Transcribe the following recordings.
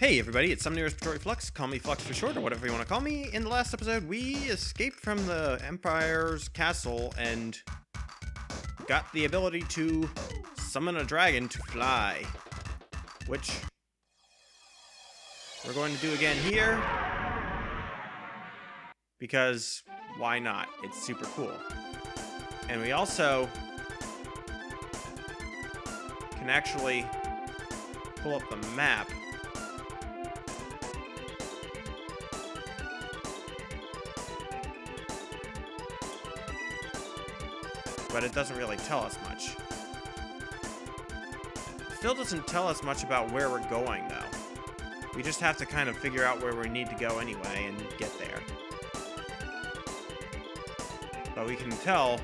Hey everybody, it's Summoning Respiratory Flux, call me Flux for short, or whatever you want to call me. In the last episode, we escaped from the Empire's castle and got the ability to summon a dragon to fly, which we're going to do again here, because why not? It's super cool. And we also can actually pull up the map. But it doesn't really tell us much. It still doesn't tell us much about where we're going, though. We just have to kind of figure out where we need to go anyway and get there. But we can tell...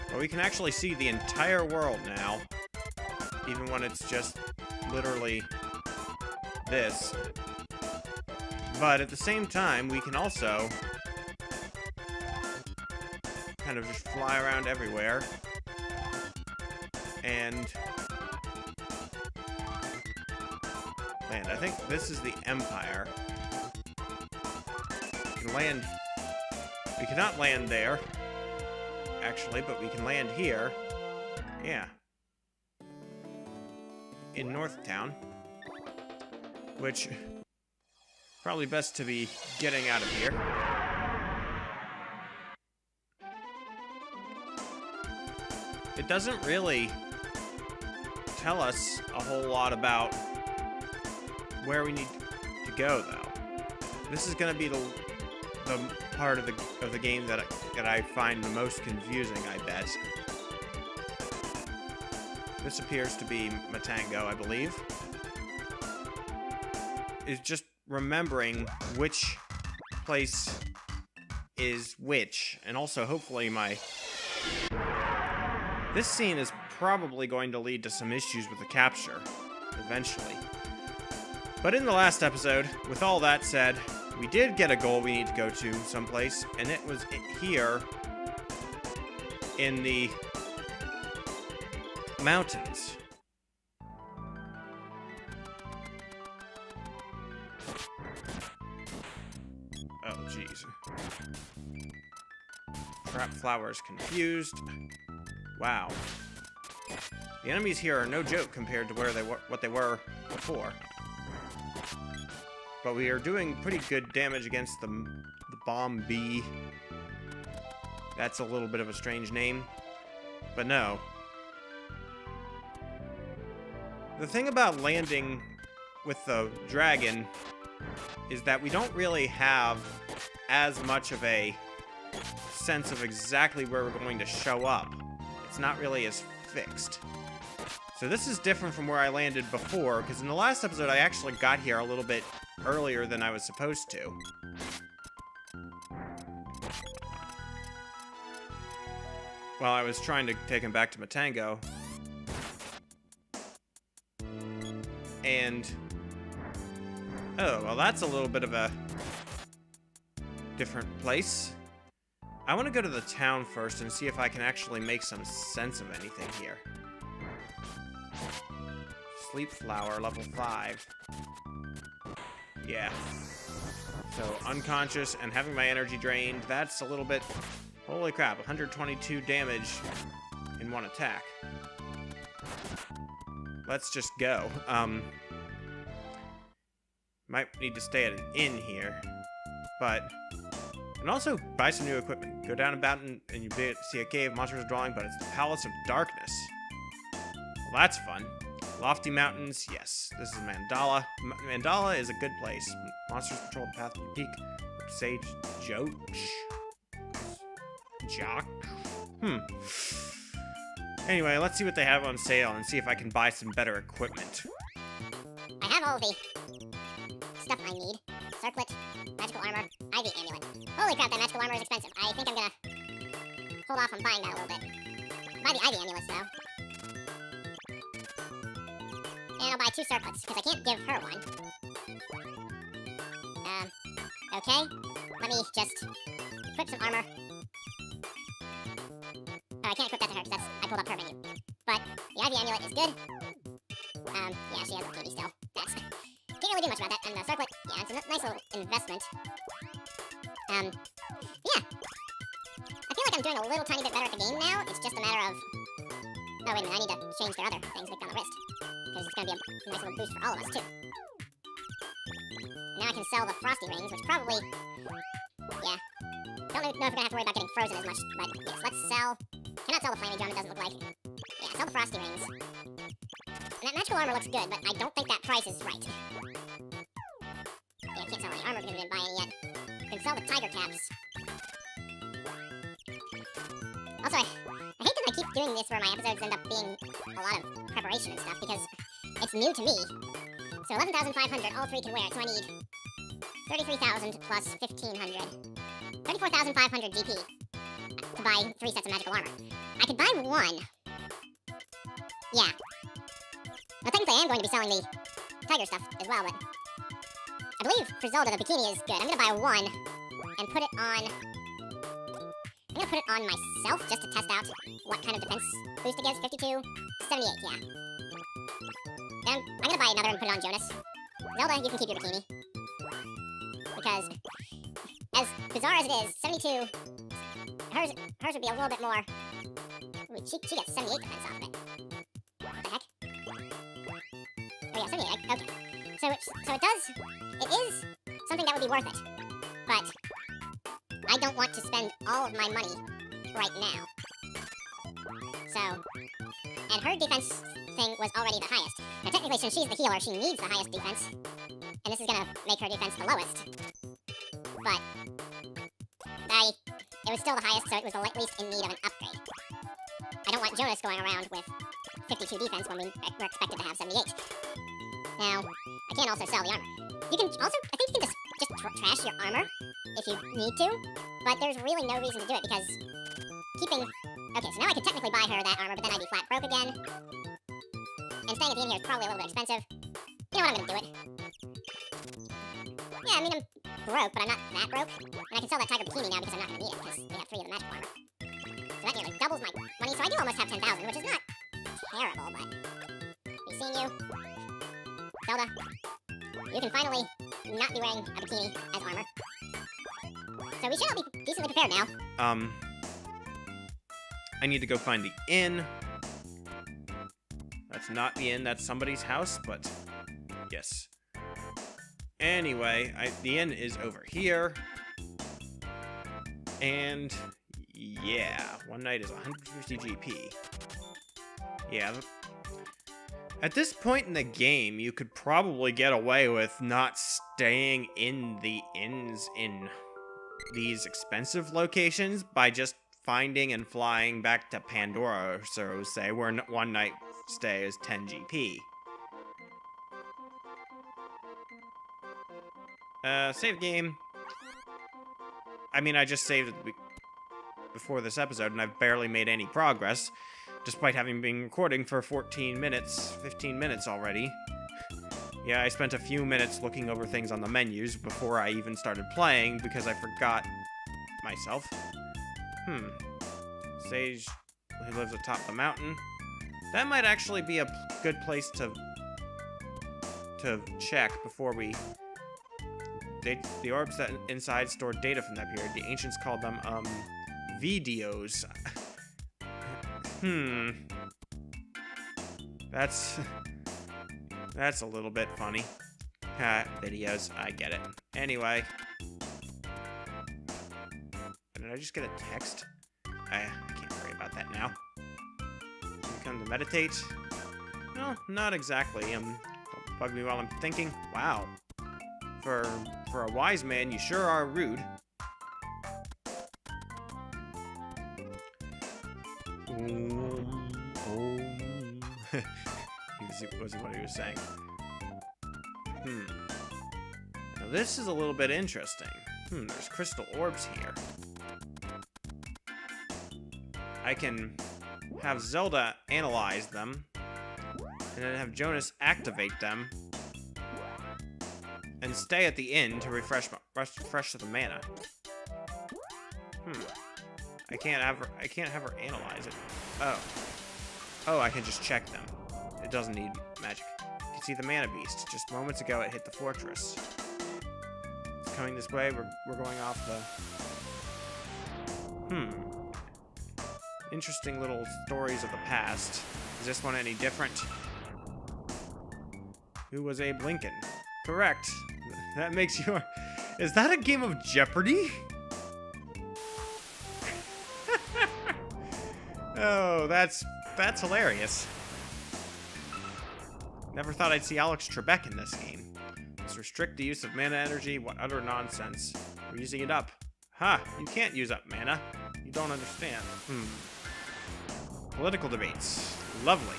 But we can actually see the entire world now, even when it's just literally this. But at the same time, we can also kind of just fly around everywhere. And land. I think this is the Empire. We can land... We cannot land there, actually, but we can land here. Yeah. In Northtown. Which... probably best to be getting out of here. It doesn't really tell us a whole lot about where we need to go, though. This is going to be the part of the game that I find the most confusing, I bet. This appears to be Matango, I believe. It's just remembering which place is which, and also hopefully this scene is probably going to lead to some issues with the capture eventually. But in the last episode, with all that said, we did get a goal we need to go to someplace, and it was here in the mountains. Oh, jeez. Trap flowers confused. Wow. The enemies here are no joke compared to what they were before. But we are doing pretty good damage against the bomb bee. That's a little bit of a strange name. But no. The thing about landing with the dragon is that we don't really have as much of a sense of exactly where we're going to show up. It's not really as fixed. So this is different from where I landed before, because in the last episode I actually got here a little bit earlier than I was supposed to. While I was trying to take him back to Matango. And... oh, well that's a little bit of a different place. I want to go to the town first and see if I can actually make some sense of anything here. Sleep flower, level 5. Yeah. So, unconscious and having my energy drained, that's a little bit... holy crap, 122 damage in one attack. Let's just go. Might need to stay at an inn here, but... and also buy some new equipment. Go down a mountain and you see a cave, monsters are drawing, but it's the Palace of Darkness. Well, that's fun. Lofty mountains, yes. This is Mandala. Mandala is a good place. Monsters patrol the path to the peak. Sage Joch. Jock? Anyway, let's see what they have on sale and see if I can buy some better equipment. I have all the stuff I need. Circlet, magical armor, ivy amulet. Holy crap, that magical armor is expensive. I think I'm gonna hold off on buying that a little bit. Buy the ivy amulets, though. And I'll buy 2 circlets, because I can't give her one. Okay. Let me just equip some armor. Oh, I can't equip that to her because I pulled up her menu. But the Ivy Amulet is good. Yeah, she has a bikini still. That's... Can't really do much about that. And the circlet, yeah, it's a nice little investment. Yeah. I feel like I'm doing a little tiny bit better at the game now. It's just a matter of... Oh, wait a minute, I need to change their other things they've got on the wrist. Because it's going to be a nice little boost for all of us, too. Now I can sell the Frosty Rings, which probably... Yeah. Don't know if we're going to have to worry about getting frozen as much, but yes, let's sell... Cannot sell the Flaming Drum, it doesn't look like. Yeah, sell the Frosty Rings. And that magical armor looks good, but I don't think that price is right. Yeah, I can't sell any armor because we didn't buy any yet. I can sell the Tiger Caps. Also, I hate that I keep doing this where my episodes end up being a lot of preparation and stuff, because it's new to me. So 11,500, all three can wear it, so I need 33,000 plus 1,500. 34,500 GP to buy 3 sets of magical armor. I could buy 1. Yeah. Now, technically, I am going to be selling the tiger stuff as well, but I believe for Zelda, the bikini is good. I'm going to buy 1 and put it on... I'm going to put it on myself just to test out what kind of defense boost it gives. 52, 78, yeah. Then I'm going to buy another and put it on Jonas. Zelda, you can keep your bikini. Because, as bizarre as it is, 72... Hers would be a little bit more... Ooh, she gets 78 defense off of it. What the heck? Oh yeah, 78, okay. So it is something that would be worth it. But I don't want to spend all of my money right now. So, and her defense thing was already the highest. Now technically, since she's the healer, she needs the highest defense. And this is gonna make her defense the lowest. But it was still the highest, so it was the least in need of an upgrade. I don't want Jonas going around with 52 defense when we're expected to have 78. Now, I can also sell the armor. You can also, I think you can just trash your armor if you need to, but there's really no reason to do it because keeping... Okay, so now I could technically buy her that armor, but then I'd be flat broke again. And staying at the inn here is probably a little bit expensive. You know what, I'm gonna do it. Yeah, I mean, I'm broke, but I'm not that broke. And I can sell that tiger bikini now because I'm not gonna need it, because we have 3 of the magic armor. So that nearly doubles my money, so I do almost have 10,000, which is not terrible, but... We've seen you. Zelda, you can finally not be wearing a bikini as armor. So we should all be decently prepared now. I need to go find the inn. That's not the inn, that's somebody's house, but yes. Anyway, the inn is over here. And yeah, one night is 150 GP. Yeah. At this point in the game, you could probably get away with not staying in the inns in these expensive locations by just finding and flying back to Pandora, so say, where one night stay is 10 GP. Save game. I mean, I just saved it before this episode, and I've barely made any progress, despite having been recording for 15 minutes already. Yeah, I spent a few minutes looking over things on the menus before I even started playing, because I forgot myself. Sage, who lives atop the mountain. That might actually be a good place to check before we... The orbs that inside stored data from that period. The ancients called them, videos. That's a little bit funny. Videos, I get it. Anyway. Did I just get a text? I can't worry about that now. You come to meditate? No, not exactly. Don't bug me while I'm thinking. Wow. For a wise man, you sure are rude. Was what he was saying. Now this is a little bit interesting. There's crystal orbs here. I can have Zelda analyze them, and then have Jonas activate them, and stay at the inn to refresh the mana. I can't have her analyze it. Oh. Oh, I can just check them. It doesn't need magic. You can see the mana beast. Just moments ago, it hit the fortress. It's coming this way. We're going off the... Interesting little stories of the past. Is this one any different? Who was Abe Lincoln? Correct. That makes you... Is that a game of Jeopardy? Oh, that's hilarious. Never thought I'd see Alex Trebek in this game. Let's restrict the use of mana energy. What utter nonsense. We're using it up. Ha! You can't use up mana. You don't understand. Political debates. Lovely.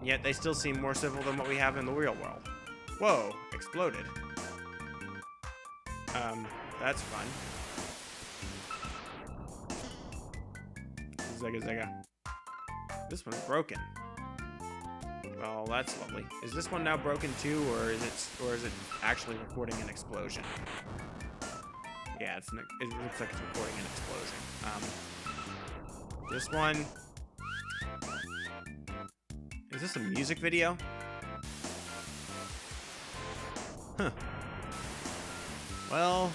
Yet they still seem more civil than what we have in the real world. Whoa, exploded. That's fun. Zega zega. This one's broken. Well, that's lovely. Is this one now broken too, or is it actually recording an explosion? Yeah, it looks like it's recording an explosion. This one... Is this a music video? Huh. Well...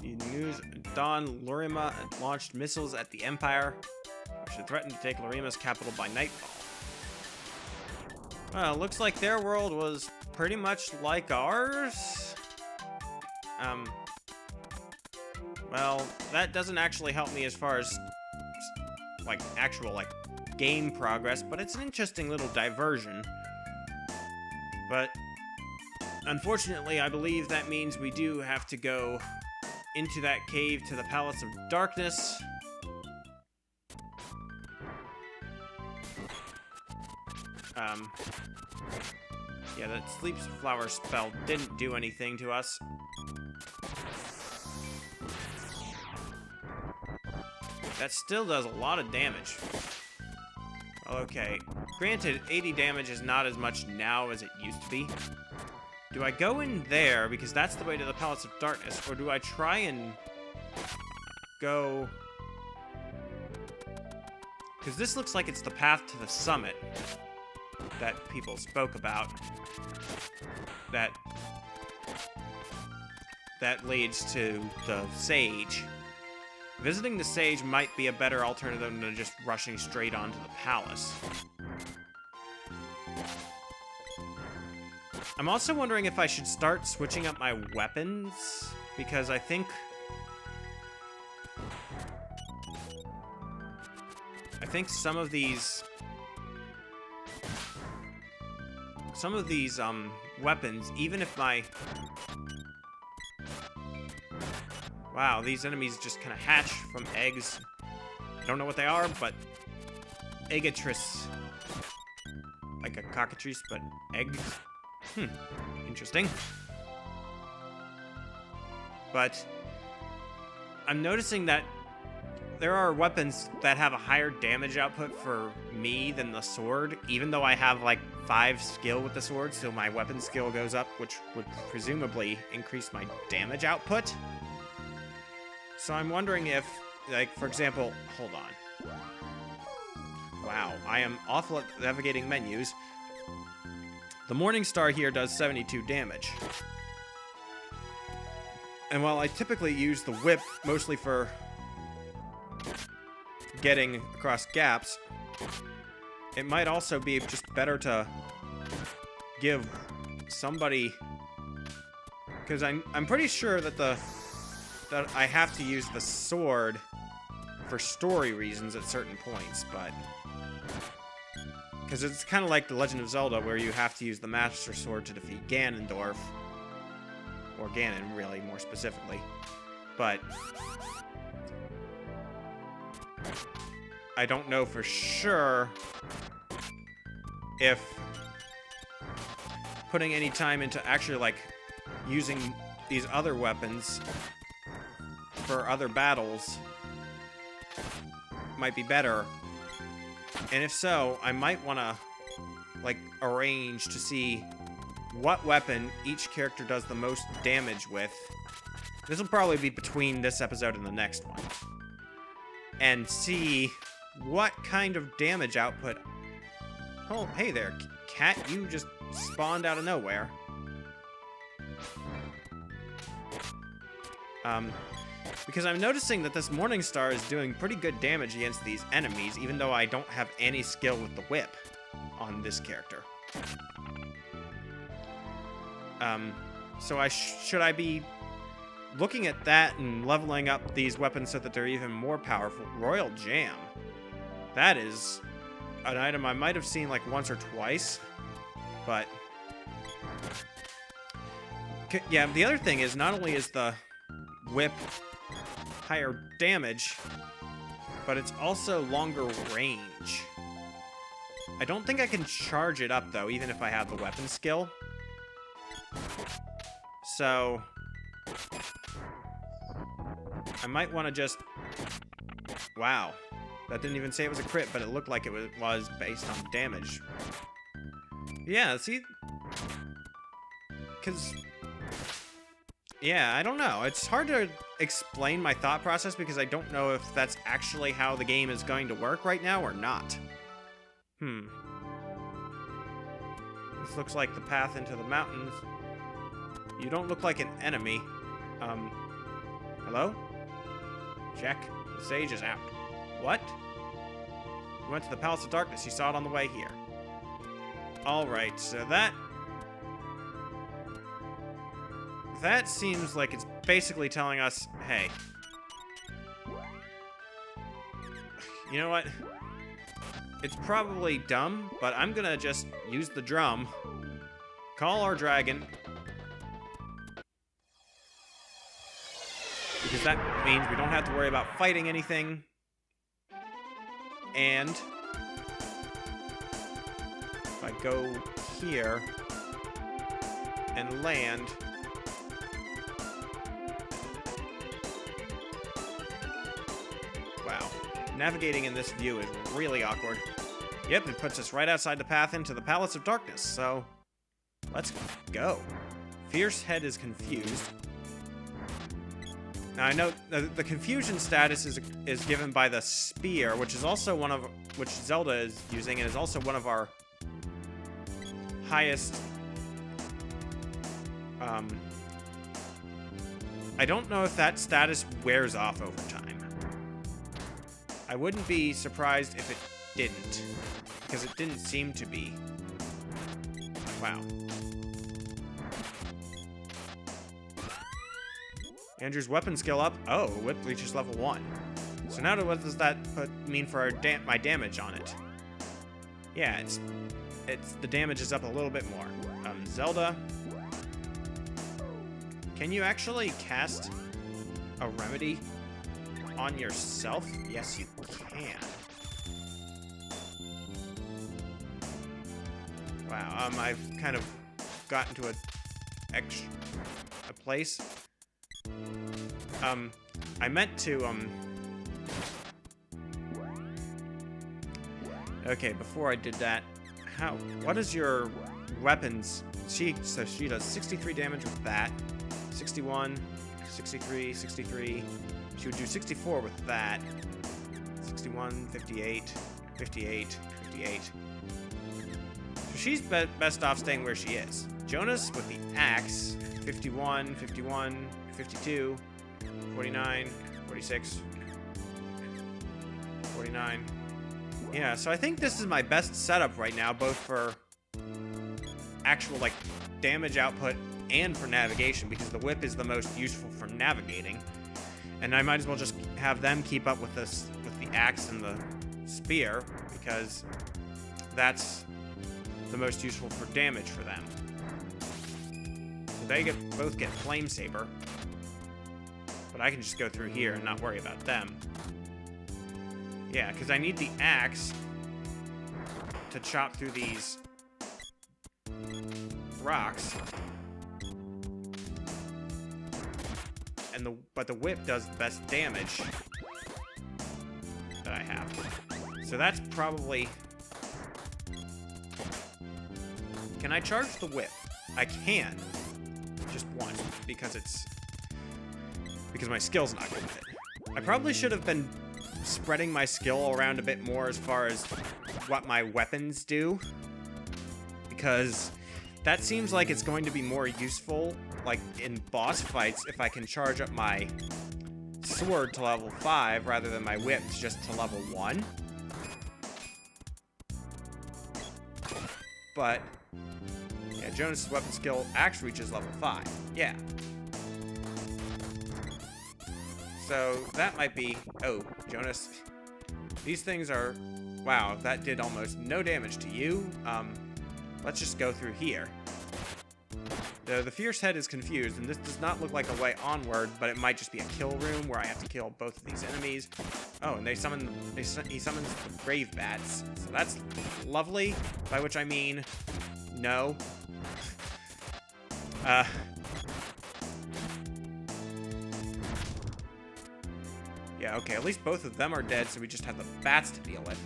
The news... Dawn Lorima launched missiles at the Empire, which should threaten to take Lorima's capital by nightfall. Well, looks like their world was pretty much like ours. Well, that doesn't actually help me as far as, like, actual, like, game progress, but it's an interesting little diversion. But, unfortunately, I believe that means we do have to go into that cave to the Palace of Darkness. Yeah, that sleep flower spell didn't do anything to us. That still does a lot of damage. Okay, granted, 80 damage is not as much now as it used to be. Do I go in there, because that's the way to the Palace of Darkness, or do I try and go... Because this looks like it's the path to the summit that people spoke about. That leads to the Sage. Visiting the Sage might be a better alternative than just rushing straight onto the palace. I'm also wondering if I should start switching up my weapons, because I think some of these weapons, even if my... Wow, these enemies just kind of hatch from eggs. I don't know what they are, but... Eggatris. Like a cockatrice, but eggs. Interesting. But... I'm noticing that there are weapons that have a higher damage output for me than the sword, even though I have, like, 5 skill with the sword, so my weapon skill goes up, which would presumably increase my damage output. So I'm wondering if, like, for example, hold on. Wow, I am awful at navigating menus. The Morning Star here does 72 damage. And while I typically use the whip mostly for getting across gaps, it might also be just better to give somebody... Because I'm pretty sure that that I have to use the sword for story reasons at certain points, but... Because it's kind of like The Legend of Zelda, where you have to use the Master Sword to defeat Ganondorf. Or Ganon, really, more specifically. But... I don't know for sure if putting any time into actually, like, using these other weapons for other battles might be better. And if so, I might want to, like, arrange to see what weapon each character does the most damage with, This will probably be between this episode and the next one. And see what kind of damage output... Oh, hey there, cat. You just spawned out of nowhere. Because I'm noticing that this Morning Star is doing pretty good damage against these enemies, even though I don't have any skill with the whip on this character. So should I be looking at that and leveling up these weapons so that they're even more powerful? Royal Jam. That is an item I might have seen like once or twice, but... Yeah, the other thing is not only is the whip higher damage, but it's also longer range. I don't think I can charge it up, though, even if I have the weapon skill. So... I might want to just... Wow. That didn't even say it was a crit, but it looked like it was based on damage. Yeah, see? Because... Yeah, I don't know. It's hard to explain my thought process because I don't know if that's actually how the game is going to work right now or not. This looks like the path into the mountains. You don't look like an enemy. Hello? Check. The sage is out. What? You went to the Palace of Darkness. You saw it on the way here. Alright, so that seems like it's basically telling us, hey, you know what? It's probably dumb, but I'm gonna just use the drum, call our dragon, because that means we don't have to worry about fighting anything, and if I go here and land... Wow. Navigating in this view is really awkward. Yep, it puts us right outside the path into the Palace of Darkness, so let's go. Fierce Head is confused. Now I know the confusion status is given by the spear, which is also which Zelda is using, and is also one of our highest. I don't know if that status wears off over time. I wouldn't be surprised if it didn't, because it didn't seem to be. Wow. Andrew's weapon skill up. Oh, whip reaches level 1. So now what does that mean for my damage on it? Yeah, the damage is up a little bit more. Zelda, can you actually cast a remedy on yourself? Yes, you can. Wow, I've kind of gotten to a place. I meant to, Okay, before I did that, what is your weapons? So she does 63 damage with that, 61, 63, 63. She would do 64 with that. 61, 58, 58, 58. So she's best off staying where she is. Jonas with the axe, 51, 51, 52, 49, 46, 49. Yeah, so I think this is my best setup right now, both for actual, like, damage output and for navigation, because the whip is the most useful for navigating. And I might as well just have them keep up with this, with the axe and the spear, because that's the most useful for damage for them. So they both get Flame Saber, but I can just go through here and not worry about them. Yeah, because I need the axe to chop through these rocks. But the whip does the best damage that I have. So that's probably... Can I charge the whip? I can. Just once, because it's... because my skill's not good with it. I probably should have been spreading my skill around a bit more as far as what my weapons do, because that seems like it's going to be more useful, like in boss fights, if I can charge up my sword to level 5 rather than my whips just to level 1. But yeah, Jonas' weapon skill actually reaches level 5. Yeah. So that might be... Oh, Jonas. These things are... Wow, that did almost no damage to you. Let's just go through here. The Fierce Head is confused, and this does not look like a way onward, but it might just be a kill room where I have to kill both of these enemies. Oh, and he summons the Brave Bats. So that's lovely, by which I mean no. Yeah, okay, at least both of them are dead, so we just have the bats to deal with.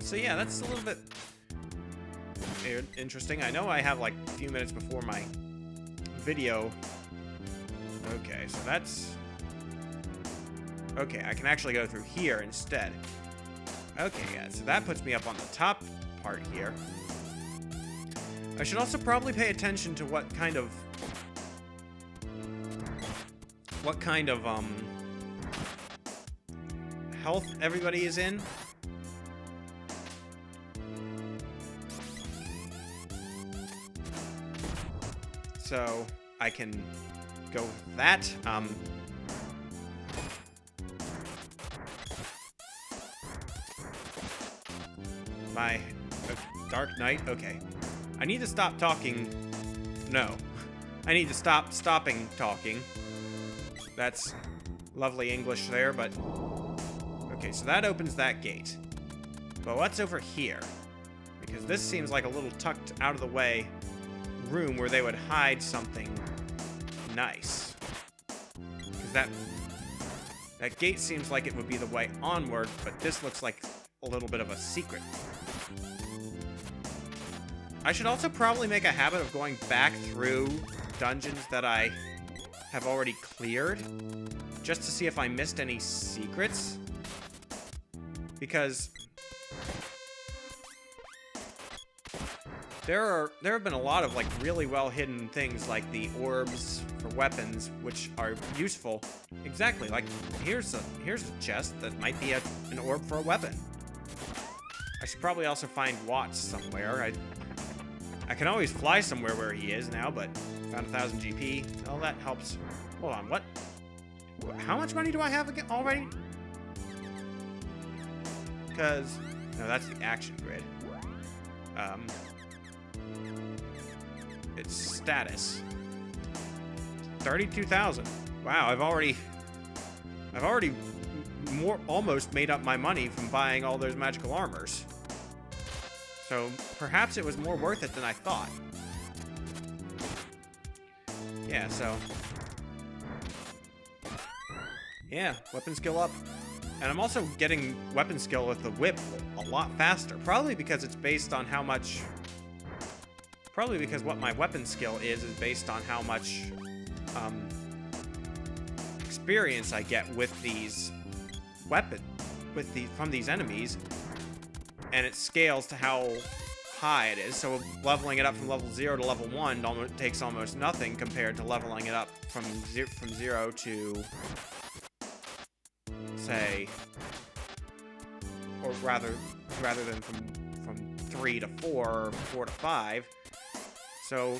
So yeah, that's a little bit interesting. I know I have like a few minutes before my video. Okay, so that's... Okay, I can actually go through here instead. Okay, yeah, so that puts me up on the top part here. I should also probably pay attention to what kind of health everybody is in. So I can go with that. My Dark Knight. Okay. I need to stop talking. No. I need to stop stopping talking. That's lovely English there, but... Okay, so that opens that gate. But what's over here? Because this seems like a little tucked out of the way room where they would hide something nice. Because that gate seems like it would be the way onward, but this looks like a little bit of a secret. I should also probably make a habit of going back through dungeons that I have already cleared, just to see if I missed any secrets. Because there have been a lot of like really well hidden things, like the orbs for weapons, which are useful. Exactly, like here's a chest that might be an orb for a weapon. I should probably also find Watts somewhere. I can always fly somewhere where he is now, but found 1,000 GP. Oh, that helps. Hold on, what? How much money do I have again already? Because... No, that's the action grid. It's status. 32,000. Wow, I've already almost made up my money from buying all those magical armors. So perhaps it was more worth it than I thought. Yeah, so... Yeah, weapon skill up. And I'm also getting weapon skill with the whip a lot faster. Probably because it's based on how much... Probably because what my weapon skill is based on how much experience I get with these from these enemies. And it scales to how high it is. So leveling it up from level 0 to level 1 takes almost nothing compared to leveling it up from 0 to, say, or rather than from 3 to 4 or 4 to 5. So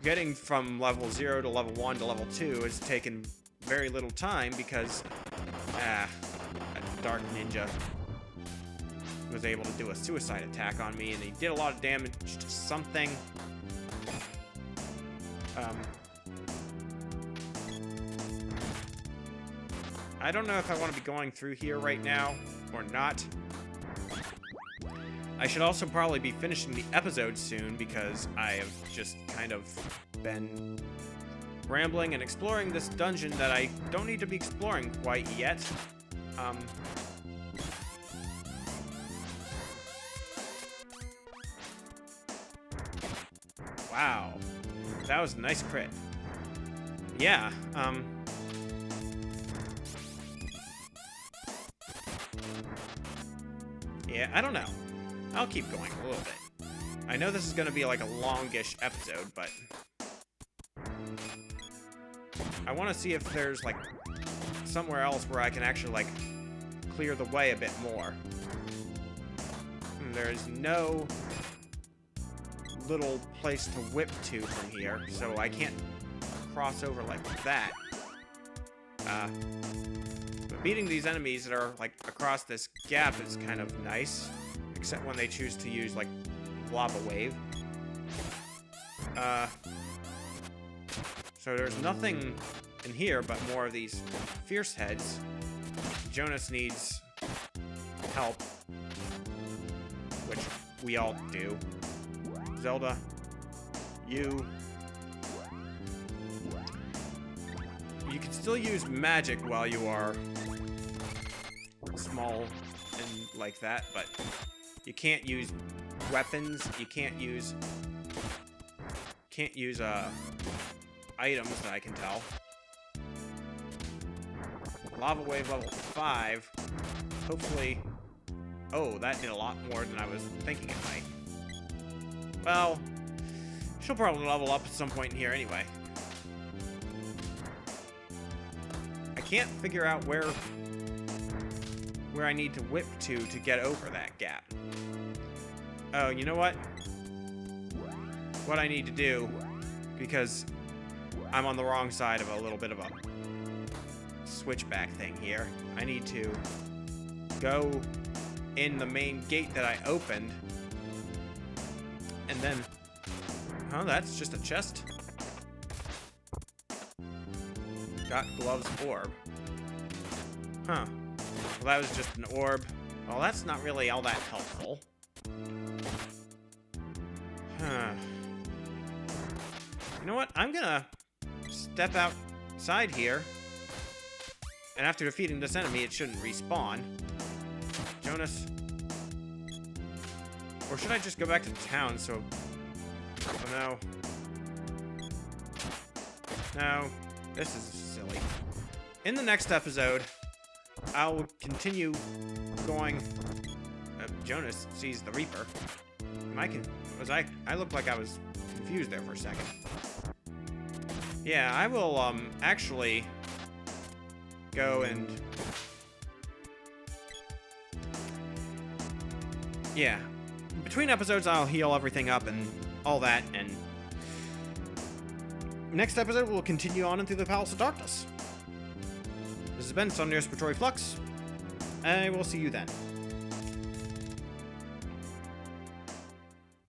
getting from level 0 to level 1 to level 2 has taken very little time because that Dark Ninja was able to do a suicide attack on me, and he did a lot of damage to something. I don't know if I want to be going through here right now or not. I should also probably be finishing the episode soon because I have just kind of been rambling and exploring this dungeon that I don't need to be exploring quite yet. Wow. That was a nice crit. Yeah, yeah, I don't know. I'll keep going a little bit. I know this is gonna be like a longish episode, but I want to see if there's like somewhere else where I can actually like clear the way a bit more. There's no little place to whip to from here, so I can't cross over like that. But beating these enemies that are like across this gap is kind of nice, except when they choose to use like lava wave. So there's nothing in here but more of these fierce heads. Jonas needs help, which we all do. Zelda, you can still use magic while you are small and like that, but you can't use weapons. You can't use items that I can tell. Lava wave level 5. Hopefully. Oh, that did a lot more than I was thinking it might. Well, she'll probably level up at some point in here anyway. I can't figure out where I need to whip to get over that gap. Oh, you know what? What I need to do, because I'm on the wrong side of a little bit of a switchback thing here. I need to go in the main gate that I opened, and then... Oh, that's just a chest. Got Gloves orb. Huh. Well, that was just an orb. Well, that's not really all that helpful. Huh. You know what? I'm gonna step outside here. And after defeating this enemy, it shouldn't respawn. Jonas. Or should I just go back to town so... Oh, no. No. This is silly. In the next episode, I'll continue going... Jonas sees the Reaper. I looked like I was confused there for a second. Yeah, I will, actually go and... Yeah. Between episodes, I'll heal everything up and all that, and... Next episode, we'll continue on into the Palace of Darkness. This has been Sunday Respiratory Flux, and I will see you then.